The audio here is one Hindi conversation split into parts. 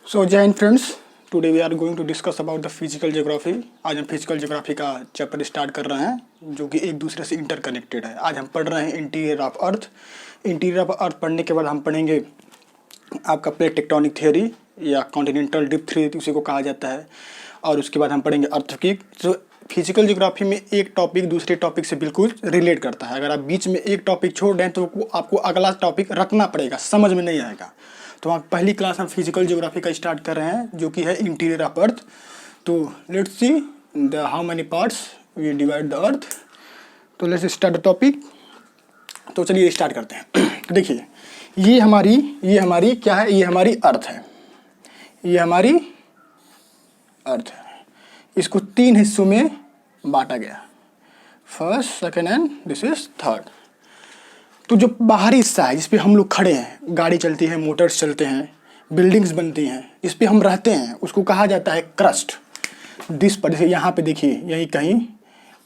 So Jai Hind friends, today we are going to discuss about the physical geography. आज हम फिजिकल ज्योग्राफी का चैप्टर स्टार्ट कर रहे हैं जो कि एक दूसरे से इंटरकनेक्टेड है। आज हम पढ़ रहे हैं interior of earth. Interior of अर्थ पढ़ने के बाद हम पढ़ेंगे आपका प्लेट टेक्टोनिक थ्योरी या कॉन्टिनेंटल डिप थ्योरी उसी को कहा जाता है, और उसके बाद हम पढ़ेंगे अर्थक्वेक। जो फिजिकल ज्योग्राफी में एक टॉपिक दूसरे टॉपिक से बिल्कुल रिलेट करता है। अगर आप बीच में एक टॉपिक छोड़ दें तो आपको अगला टॉपिक रखना पड़ेगा, समझ में नहीं आएगा। तो आप पहली क्लास हम फिजिकल ज्योग्राफी का स्टार्ट कर रहे हैं जो कि है इंटीरियर ऑफ अर्थ। तो let's see the how many parts we divide the earth. तो लेट्स स्टार्ट द टॉपिक। तो चलिए स्टार्ट करते हैं। देखिए ये हमारी क्या है, ये हमारी अर्थ है, ये हमारी अर्थ है। इसको तीन हिस्सों में बांटा गया, first, second and this is third. तो जो बाहरी हिस्सा है जिस पे हम लोग खड़े हैं, गाड़ी चलती है, मोटर्स चलते हैं, बिल्डिंग्स बनती हैं, जिस पे हम रहते हैं उसको कहा जाता है क्रस्ट। दिस पर जैसे यहाँ पे देखिए, यहीं कहीं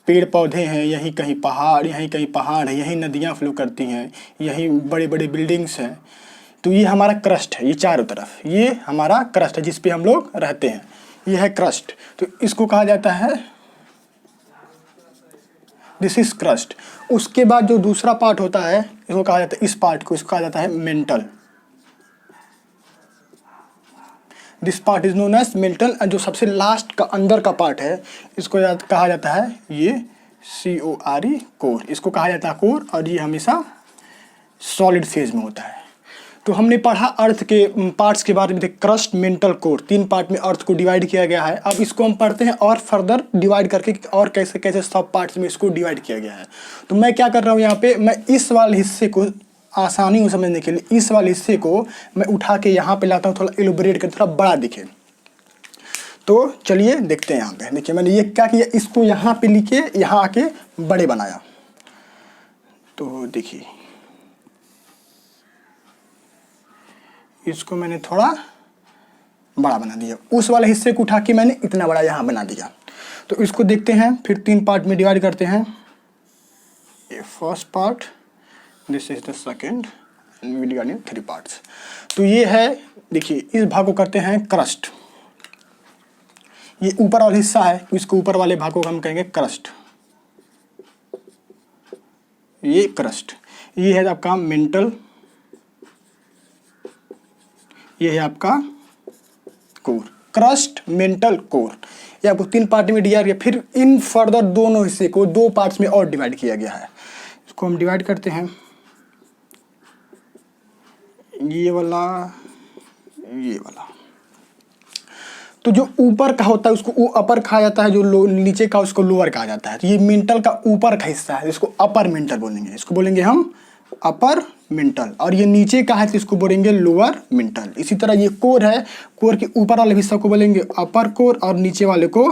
पेड़ पौधे हैं, यहीं कहीं पहाड़, यहीं कहीं पहाड़ है, यहीं नदियाँ फ्लो करती हैं, यहीं बड़े बड़े बिल्डिंग्स हैं। तो ये हमारा क्रस्ट है, ये चारों तरफ ये हमारा क्रस्ट है जिस पे हम लोग रहते हैं, ये है क्रस्ट। तो इसको कहा जाता है दिस इज क्रस्ट। उसके बाद जो दूसरा पार्ट होता है इसको कहा जाता है, इस पार्ट को इसको कहा जाता है mantle. This part is known as mantle. जो सबसे लास्ट का अंदर का पार्ट है इसको कहा जाता है ये CORE, कोर। इसको कहा जाता है कोर, और ये हमेशा सॉलिड फेज में होता है। तो हमने पढ़ा अर्थ के पार्ट्स के बारे में, क्रस्ट, मेंटल, कोर, तीन पार्ट में अर्थ को डिवाइड किया गया है। अब इसको हम पढ़ते हैं और फर्दर डिवाइड करके और कैसे कैसे सब पार्ट्स में इसको डिवाइड किया गया है। तो मैं क्या कर रहा हूँ यहाँ पे, मैं इस वाले हिस्से को आसानी हो समझने के लिए इस वाले हिस्से को मैं उठा के यहाँ पे लाता हूँ, थोड़ा एलोबरेट कर, थोड़ा बड़ा दिखे। तो चलिए देखते हैं। यहाँ पे देखिए मैंने ये क्या किया, इसको यहाँ पे लिखे यहाँ आके बड़े बनाया। तो देखिए इसको मैंने थोड़ा बड़ा बना दिया, उस वाले हिस्से को उठा के मैंने इतना बड़ा यहाँ बना दिया। तो इसको देखते हैं, फिर तीन पार्ट में डिवाइड करते हैं। ये first part, this is the second, and we divide in three parts. तो ये है, देखिए इस भाग को करते हैं क्रस्ट। ये ऊपर वाला हिस्सा है, इसको ऊपर वाले भाग को हम कहेंगे क्रस्ट, ये क्रस्ट। ये है आपका मेंटल, ये है आपका कोर। क्रस्ट, मेंटल, कोर, ये आपको तीन पार्ट में डिवाइड किया। फिर इन फर्दर दोनों हिस्से को दो पार्ट्स में और डिवाइड किया गया है। इसको हम डिवाइड करते हैं, ये वाला, ये वाला। तो जो ऊपर का होता है उसको अपर कहा जाता है, जो नीचे का उसको लोअर कहा जाता है। तो ये मेंटल का ऊपर का हिस्सा है, इसको अपर मेंटल बोलेंगे, इसको बोलेंगे हम अपर मेंटल। और ये नीचे का है तो इसको बोलेंगे लोअर मेंटल। इसी तरह ये कोर है, कोर के ऊपर वाले हिस्सा को बोलेंगे अपर कोर और नीचे वाले को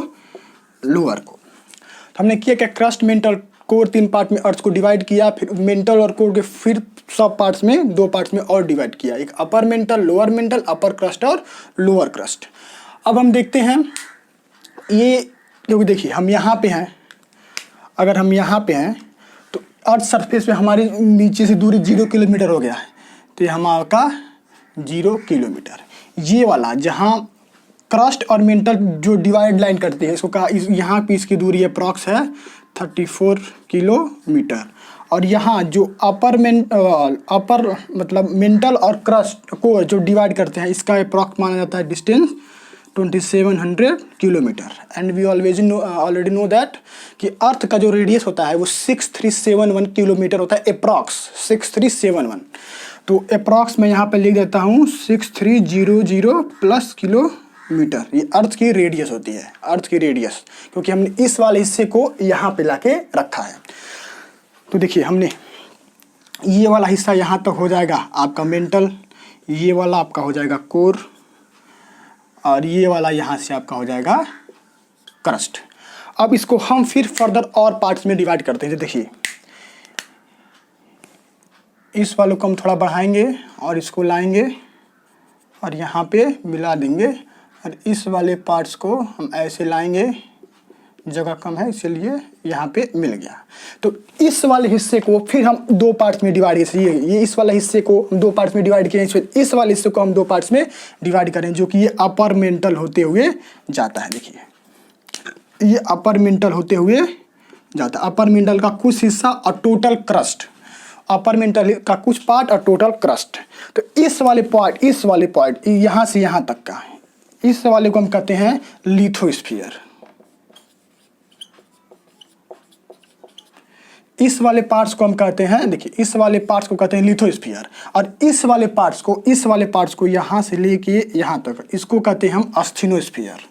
लोअर कोर। तो हमने किया क्या, क्रस्ट, मेंटल, कोर, तीन पार्ट में अर्थ को डिवाइड किया। फिर मेंटल और कोर के फिर सब पार्ट्स में दो पार्ट्स में और डिवाइड किया, एक अपर मेंटल, लोअर मेंटल, अपर क्रस्ट और लोअर क्रस्ट। अब हम देखते हैं ये, क्योंकि देखिए हम यहाँ पे हैं, अगर हम यहाँ पे हैं तो अर्थ सरफेस पे हमारे नीचे से दूरी 0 किलोमीटर हो गया है। तो ये हमारा 0 किलोमीटर। ये वाला जहाँ क्रस्ट और मेंटल जो डिवाइड लाइन करते हैं इसको कहा, यहाँ पे इसकी दूरी अप्रॉक्स है 34 किलोमीटर। और यहाँ जो अपर मतलब मेंटल और क्रस्ट को जो डिवाइड करते हैं इसका अप्रॉक्स माना जाता है distance 2700 kilometre. And we already know that कि अर्थ का जो रेडियस होता है वो 6371 किलोमीटर होता है, अप्रॉक्स 6371। तो अप्रॉक्स मैं यहाँ पे लिख देता हूँ 6300 प्लस किलोमीटर। ये अर्थ की रेडियस होती है, अर्थ की रेडियस, क्योंकि हमने इस वाले हिस्से को यहाँ पे लाके रखा है। तो देखिए हमने ये वाला हिस्सा यहाँ तक हो जाएगा आपका मेंटल, ये वाला आपका हो जाएगा कोर, और ये वाला यहाँ से आपका हो जाएगा क्रस्ट। अब इसको हम फिर फर्दर और पार्ट्स में डिवाइड करते हैं। देखिए इस वाले को हम थोड़ा बढ़ाएंगे और इसको लाएंगे और यहाँ पे मिला देंगे, और इस वाले पार्ट्स को हम ऐसे लाएंगे जगह कम है इसलिए यहाँ पे मिल गया। तो इस वाले हिस्से को फिर हम दो पार्ट्स में डिवाइड करें, ये इस वाले हिस्से को हम दो पार्ट्स में डिवाइड करें, इस वाले हिस्से को हम दो पार्ट्स में डिवाइड करें, जो कि ये अपर मेंटल होते हुए जाता है। देखिए ये अपर मेंटल होते हुए जाता है, अपर मेंटल का कुछ हिस्सा और टोटल क्रस्ट, अपर मेंटल का कुछ पार्ट और टोटल क्रस्ट। तो इस वाले पॉइंट यहाँ से यहाँ तक का, इस वाले को हम कहते हैं लिथोस्फीयर। इस वाले पार्ट्स को हम कहते हैं, देखिए इस वाले पार्ट्स को कहते हैं लिथोस्फीयर, और इस वाले पार्ट्स को यहाँ से लेके यहाँ तक इसको कहते हैं हम अस्थिनोस्फीयर।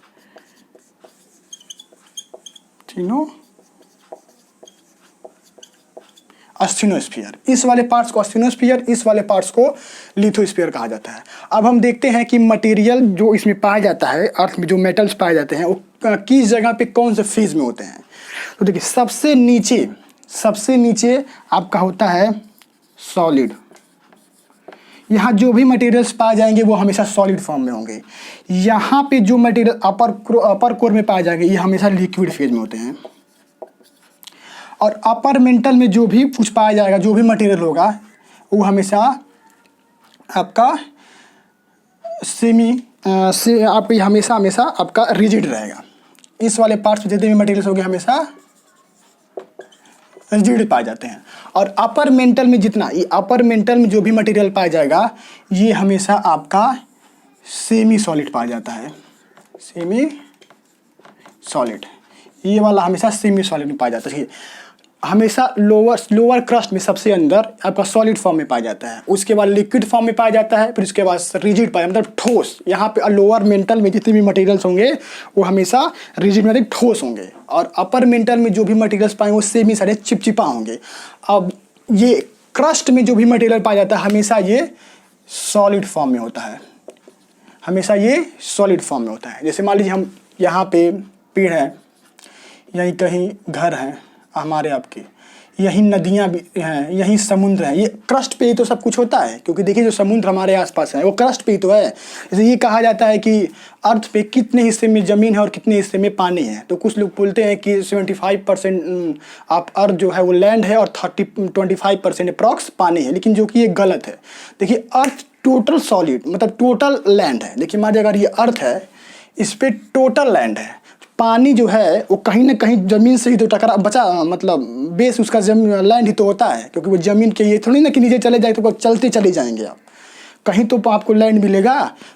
अस्थिनोस्फीयर, इस वाले पार्ट्स को अस्थिनोस्फीयर, इस वाले पार्ट्स को लिथोस्फीयर कहा जाता है। अब हम देखते हैं कि मटेरियल जो इसमें पाया जाता है, अर्थ में जो मेटल्स पाए जाते हैं वो किस जगह पे कौन से फेज में होते हैं। तो देखिए सबसे नीचे आपका होता है सॉलिड। यहाँ जो भी मटेरियल्स पाए जाएंगे वो हमेशा सॉलिड फॉर्म में होंगे। यहाँ पे जो मटेरियल अपर कोर में पाए जाएंगे ये हमेशा लिक्विड फेज में होते हैं। और अपर मेंटल में जो भी कुछ पाया जाएगा, जो भी मटेरियल होगा वो हमेशा आपका हमेशा आपका रिजिड रहेगा। इस वाले पार्ट्स में जितने भी मटेरियल्स होंगे हमेशा रिजिड पाए जाते हैं। और अपर मेंटल में अपर मेंटल में जो भी मटेरियल पाया जाएगा ये हमेशा आपका सेमी सॉलिड पाया जाता है। सेमी सॉलिड, ये वाला हमेशा सेमी सॉलिड में पाया जाता है। हमेशा लोअर क्रस्ट में सबसे अंदर आपका सॉलिड फॉर्म में पाया जाता है, उसके बाद लिक्विड फॉर्म में पाया जाता है, फिर उसके बाद रिजिड पाया, मतलब ठोस। यहाँ पे लोअर मेंटल में जितने भी मटेरियल्स होंगे वो हमेशा रिजिड मतलब ठोस होंगे, और अपर मेंटल में जो भी मटेरियल्स पाएंगे वो सेमी सारे चिपचिपा होंगे। अब ये क्रस्ट में जो भी मटेरियल पाया जाता है हमेशा ये सॉलिड फॉर्म में होता है, हमेशा ये सॉलिड फॉर्म में होता है। जैसे मान लीजिए हम यहाँ पे पेड़ है, यहीं कहीं घर हैं हमारे आपके, यहीं नदियाँ भी हैं, यहीं समुद्र है, ये क्रस्ट पे ही तो सब कुछ होता है, क्योंकि देखिए जो समुद्र हमारे आसपास है वो क्रस्ट पे ही तो है। जैसे ये कहा जाता है कि अर्थ पे कितने हिस्से में ज़मीन है और कितने हिस्से में पानी है, तो कुछ लोग बोलते हैं कि 75% आप अर्थ जो है वो लैंड है और 25% अप्रॉक्स पानी है, लेकिन जो कि ये गलत है। देखिए अर्थ टोटल सॉलिड मतलब टोटल लैंड है। देखिए मान लीजिए अगर ये अर्थ है, इस पर टोटल लैंड है, पानी जो है वो कहीं ना कहीं ज़मीन से ही तो टकरा बचा, मतलब बेस उसका लैंड ही तो होता है, क्योंकि वो ज़मीन के ये थोड़ी ना कि नीचे चले जाए तो चलते चले जाएंगे आप, कहीं तो आपको लैंड मिलेगा।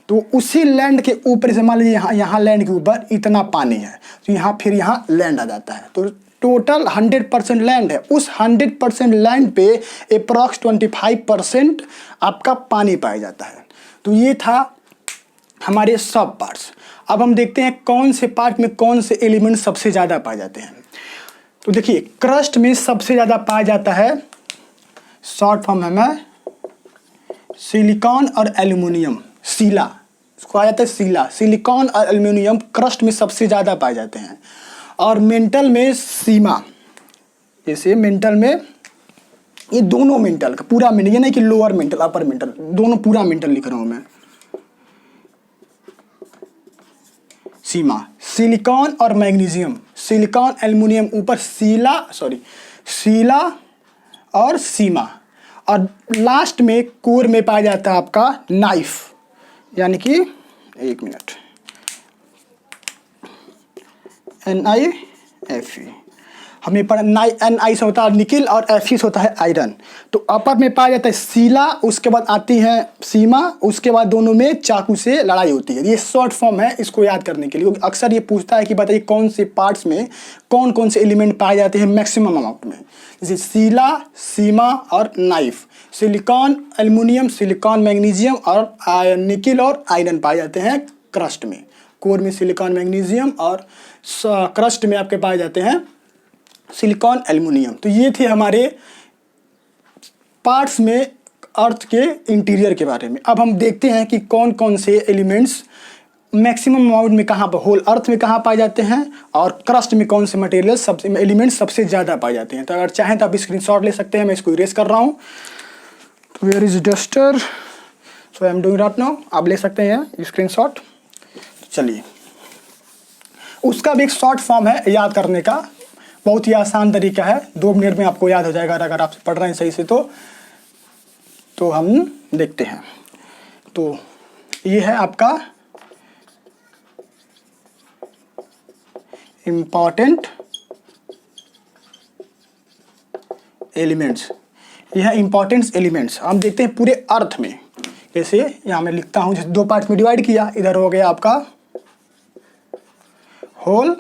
तो उसी लैंड के ऊपर से मान लीजिए यहाँ लैंड के ऊपर इतना पानी है, तो यहाँ फिर यहाँ लैंड आ जाता है। तो टोटल 100% लैंड है, उस 100% लैंड पे अप्रॉक्स 25% आपका पानी पाया जाता है। तो ये था हमारे सब पार्ट्स। अब हम देखते हैं कौन से पार्ट में कौन से एलिमेंट सबसे ज़्यादा पाए जाते हैं। तो देखिए क्रस्ट में सबसे ज़्यादा पाया जाता है, शॉर्ट फॉर्म है मैं सिलिकॉन और एल्युमिनियम, सीला इसको आ जाता है सीला। सिलिकॉन और एल्युमिनियम क्रस्ट में सबसे ज़्यादा पाए जाते हैं। और मेंटल में सीमा, जैसे मेंटल में ये दोनों मेंटल का पूरा मेंटल, ये नहीं कि लोअर मेंटल अपर मेंटल, दोनों पूरा मेंटल लिख रहा हूँ मैं। सीमा सिलिकॉन और मैग्नीशियम, सिलिकॉन एल्युमिनियम ऊपर सीला और सीमा, और लास्ट में कोर में पाया जाता है आपका नाइफ, यानी कि एक मिनट NiFe। हमें पर Ni से होता है निकिल और Fe से होता है आयरन। तो अपर में पाया जाता है सीला, उसके बाद आती है सीमा, उसके बाद दोनों में चाकू से लड़ाई होती है। ये शॉर्ट फॉर्म है इसको याद करने के लिए। अक्सर ये पूछता है कि बताइए कौन से पार्ट्स में कौन कौन से एलिमेंट पाए जाते हैं मैक्सिमम अमाउंट में, जैसे सीला, सीमा और knife. Silicon aluminium, silicon magnesium और निकिल और आयरन पाए जाते हैं क्रस्ट में। कोर में सिलिकॉन मैग्नीशियम और क्रस्ट में आपके पाए जाते हैं सिलिकॉन एल्युमिनियम। तो ये थे हमारे पार्ट्स में अर्थ के इंटीरियर के बारे में। अब हम देखते हैं कि कौन कौन से एलिमेंट्स मैक्सिमम अमाउंट में कहाँ पर होल अर्थ में कहाँ पाए जाते हैं और क्रस्ट में कौन से मटेरियल सबसे एलिमेंट्स सबसे ज़्यादा पाए जाते हैं। तो अगर चाहें तो आप स्क्रीनशॉट ले सकते हैं, मैं इसको इरेज कर रहा हूँ। Where is duster, so I am doing right now. आप ले सकते हैं स्क्रीनशॉट। चलिए उसका भी एक शॉर्ट फॉर्म है याद करने का, बहुत ही आसान तरीका है, 2 मिनट में आपको याद हो जाएगा अगर आप पढ़ रहे हैं सही से। तो हम देखते हैं। तो ये है आपका इम्पॉर्टेंट एलिमेंट्स, यह है इम्पॉर्टेंट एलिमेंट्स। हम देखते हैं पूरे अर्थ में, जैसे यहाँ मैं लिखता हूँ, जैसे 2 पार्ट में डिवाइड किया, इधर हो गया आपका होल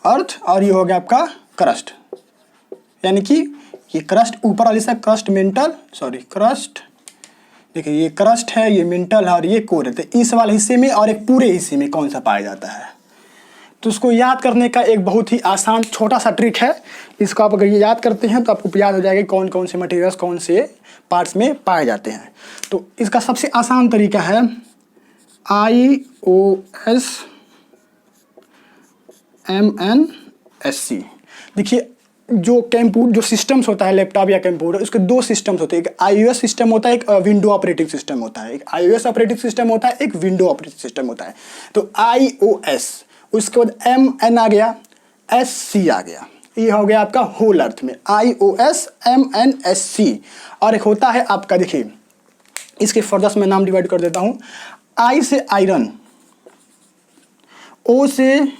अर्थ और ये हो गया आपका क्रस्ट, यानी कि ये क्रस्ट ऊपर वाली से क्रस्ट क्रस्ट, देखिए ये क्रस्ट है, ये मेंटल है और ये कोर है। तो इस वाले हिस्से में और एक पूरे हिस्से में कौन सा पाया जाता है, तो उसको याद करने का एक बहुत ही आसान छोटा सा ट्रिक है। इसको आप अगर ये याद करते हैं तो आपको याद हो जाएगा कौन कौन से मटेरियल्स कौन से पार्ट्स में पाए जाते हैं। तो इसका सबसे आसान तरीका है IOS MNSC। देखिए जो सिस्टम्स होता है लैपटॉप या कंप्यूटर, उसके 2 सिस्टम्स होते हैं, एक iOS सिस्टम होता है, एक विंडो ऑपरेटिंग सिस्टम होता है। एक iOS ऑपरेटिंग सिस्टम होता है, एक विंडो ऑपरेटिंग सिस्टम होता है। तो iOS, उसके बाद MN आ गया, SC आ गया, ये हो गया आपका होल अर्थ में IOS MNSC। और एक होता है आपका, देखिए इसके फर्दर मैं नाम डिवाइड कर देता हूँ। I से आयरन, O से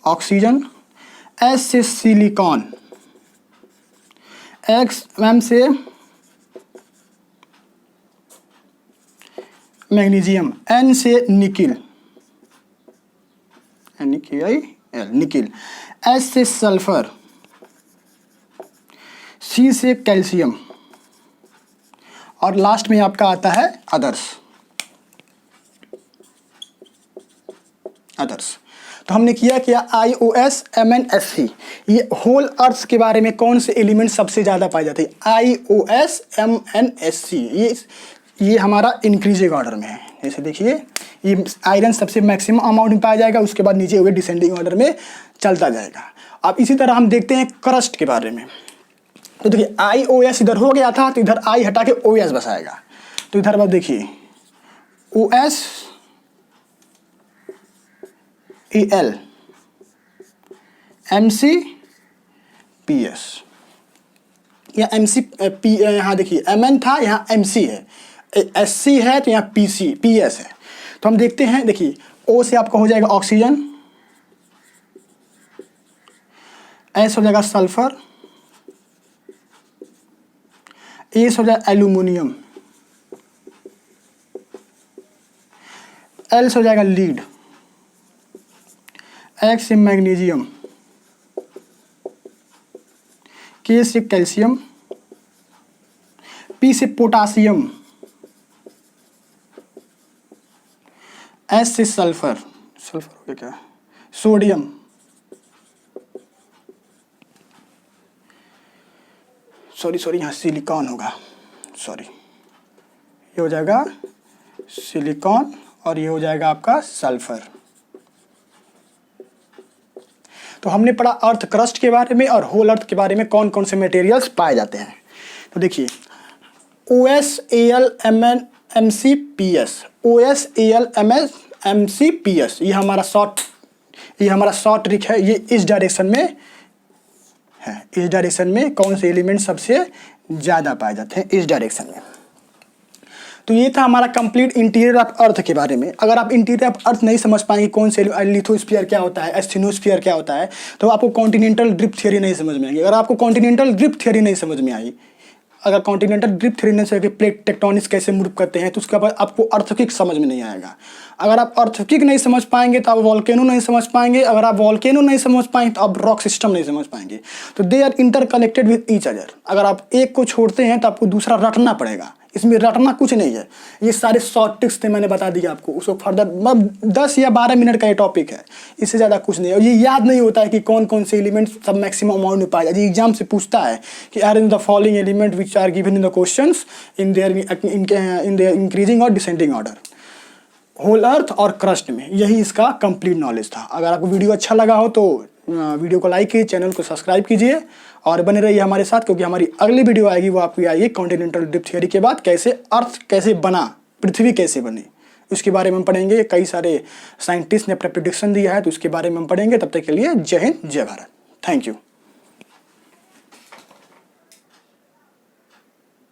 ऑक्सीजन, S से सिलिकॉन, M से मैग्नीशियम, N से निकिल, NiKil निकिल, S से सल्फर, C से कैल्शियम और लास्ट में आपका आता है अदर्स। तो हमने किया IOS MNSC, ये होल अर्थ के बारे में कौन से एलिमेंट सबसे ज़्यादा पाए जाते हैं। IOS MNSC ये हमारा इंक्रीजिंग ऑर्डर में है। जैसे देखिए ये आयरन सबसे मैक्सिमम अमाउंट में पाया जाएगा, उसके बाद नीचे हुए डिसेंडिंग ऑर्डर में चलता जाएगा। अब इसी तरह हम देखते हैं क्रस्ट के बारे में। तो देखिए IOS इधर हो गया था, तो इधर I हटा के OS बसाएगा। तो इधर बात देखिए OS EL MC PS या MC P, यहाँ देखिए MN था, यहाँ MC है, SC है तो यहाँ PS है। तो हम देखते हैं, देखिए O से आपका हो जाएगा ऑक्सीजन, S हो जाएगा सल्फर, A से हो जाएगा एल्यूमिनियम, L से हो जाएगा लीड, X से मैग्नीशियम, K से कैल्शियम, P से पोटासियम, S से सल्फर हो गया क्या, सोडियम, सॉरी यहाँ सिलिकॉन होगा, ये हो जाएगा सिलिकॉन और ये हो जाएगा आपका सल्फर। तो हमने पढ़ा अर्थ क्रस्ट के बारे में और होल अर्थ के बारे में कौन कौन से मटेरियल्स पाए जाते हैं। तो देखिए OS AL MN MC PS, OS AL MS MC PS, ये हमारा शॉर्ट ट्रिक है। ये इस डायरेक्शन में है, इस डायरेक्शन में कौन से एलिमेंट सबसे ज़्यादा पाए जाते हैं, इस डायरेक्शन में। तो ये था हमारा कंप्लीट इंटीरियर ऑफ अर्थ के बारे में। अगर आप इंटीरियर ऑफ अर्थ नहीं समझ पाएंगे कौन से लिथोस्फीयर क्या होता है, एस्थेनोस्फीयर क्या होता है, तो आपको कॉन्टिनेंटल ड्रिफ्ट थियरी नहीं समझ में आएगी। अगर आपको कॉन्टिनेंटल ड्रिफ्ट थियरी नहीं समझ में आई, अगर कॉन्टिनेंटल ड्रिफ्ट थियरी नहीं समझ, प्लेट टेक्टोनिक्स कैसे मूव करते हैं, तो उसके बाद आपको अर्थक्वेक समझ में नहीं आएगा। अगर आप अर्थक्वेक नहीं समझ पाएंगे तो आप वॉल्केनो नहीं समझ पाएंगे। अगर आप वॉल्केनो नहीं समझ पाएंगे तो आप रॉक सिस्टम नहीं समझ पाएंगे। तो they are interconnected with each other. अगर आप एक को छोड़ते हैं तो आपको दूसरा रटना पड़ेगा। इसमें रटना कुछ नहीं है, ये सारे शॉर्ट ट्रिक्स थे, मैंने बता दिया आपको। उसको फर्दर 10 या 12 मिनट का ये टॉपिक है, इससे ज़्यादा कुछ नहीं है। और ये याद नहीं होता है कि कौन कौन से एलिमेंट सब मैक्सिमम अमाउंट में पाए जाते हैं। एग्जाम से पूछता है कि are in the following element which are given in the questions in their increasing और डिसेंडिंग ऑर्डर, होल अर्थ और क्रस्ट में। यही इसका कंप्लीट नॉलेज था। अगर आपको वीडियो अच्छा लगा हो तो वीडियो को लाइक कीजिए, चैनल को सब्सक्राइब कीजिए और बने रहिए हमारे साथ, क्योंकि हमारी अगली वीडियो आएगी वो आपकी आएगी कॉन्टिनेंटल ड्रिफ्ट थियरी के बाद, कैसे अर्थ कैसे बना, पृथ्वी कैसे बनी। उसके बारे में हम पढ़ेंगे। कई सारे साइंटिस्ट ने अपना प्रेडिक्शन दिया है, तो उसके बारे में हम पढ़ेंगे। तब तक के लिए जय हिंद, जय भारत। Thank you.